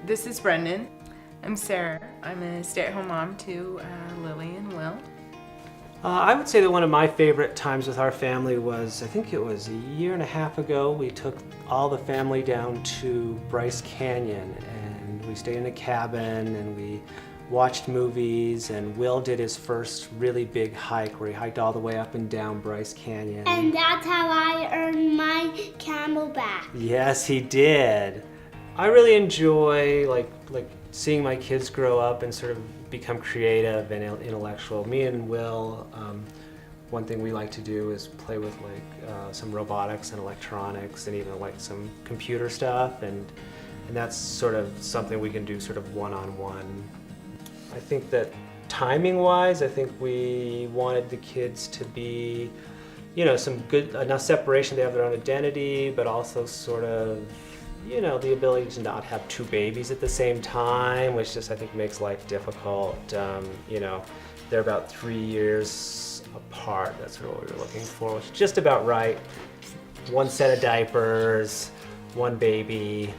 This is Brendan. I'm Sarah. I'm a stay-at-home mom to Lily and Will. I would say that one of my favorite times with our family was, I think it was a year and a half ago, we took all the family down to Bryce Canyon and we stayed in a cabin and we watched movies, and Will did his first really big hike where he hiked all the way up and down Bryce Canyon. And that's how I earned my camelback. Yes, he did. I really enjoy like seeing my kids grow up and sort of become creative and intellectual. Me and Will, one thing we like to do is play with some robotics and electronics and even like some computer stuff, and that's sort of something we can do sort of one-on-one. I think that timing-wise, I think we wanted the kids to be, some good enough separation. They have their own identity, but also sort of, the ability to not have two babies at the same time, which just I think makes life difficult. They're about 3 years apart. That's sort of what we were looking for, which is just about right. One set of diapers, one baby.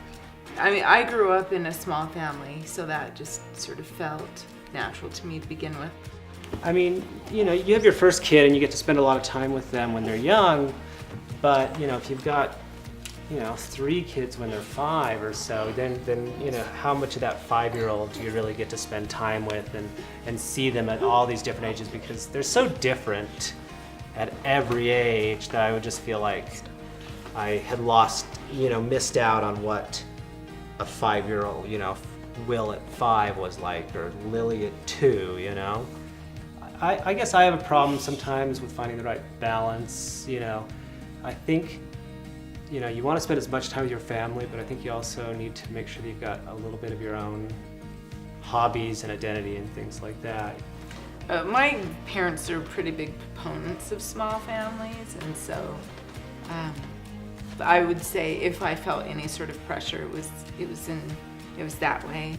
I mean, I grew up in a small family, so that just sort of felt natural to me to begin with. I mean, you have your first kid and you get to spend a lot of time with them when they're young, but if you've got 3 kids when they're 5 or so, then how much of that 5-year-old do you really get to spend time with and see them at all these different ages, because they're so different at every age that I would just feel like I had missed out on what a 5-year-old, Will at 5 was like, or Lily at 2, I guess I have a problem sometimes with finding the right balance. I think you want to spend as much time with your family, but I think you also need to make sure that you've got a little bit of your own hobbies and identity and things like that. My parents are pretty big proponents of small families, and so I would say if I felt any sort of pressure, it was that way.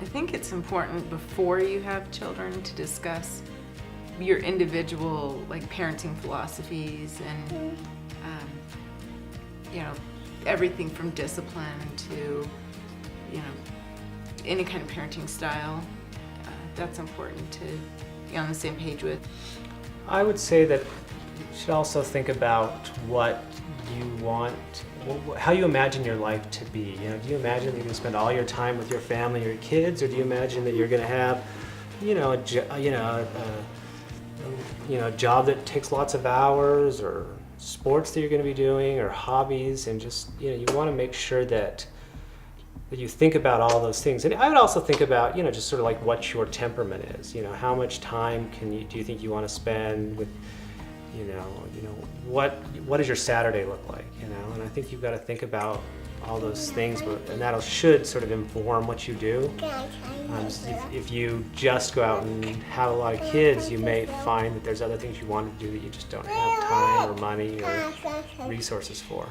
I think it's important before you have children to discuss your individual parenting philosophies and everything from discipline to any kind of parenting style. That's important to be on the same page with. I would say that you should also think about what you want, how you imagine your life to be. Do you imagine that you're going to spend all your time with your family, your kids, or do you imagine that you're going to have, a job that takes lots of hours, or sports that you're going to be doing, or hobbies, and just you want to make sure that you think about all those things. And I would also think about just sort of like what your temperament is. How much time do you think you want to spend with what does your Saturday look like, and I think you've got to think about all those things, and that should sort of inform what you do. If you just go out and have a lot of kids, you may find that there's other things you want to do that you just don't have time or money or resources for.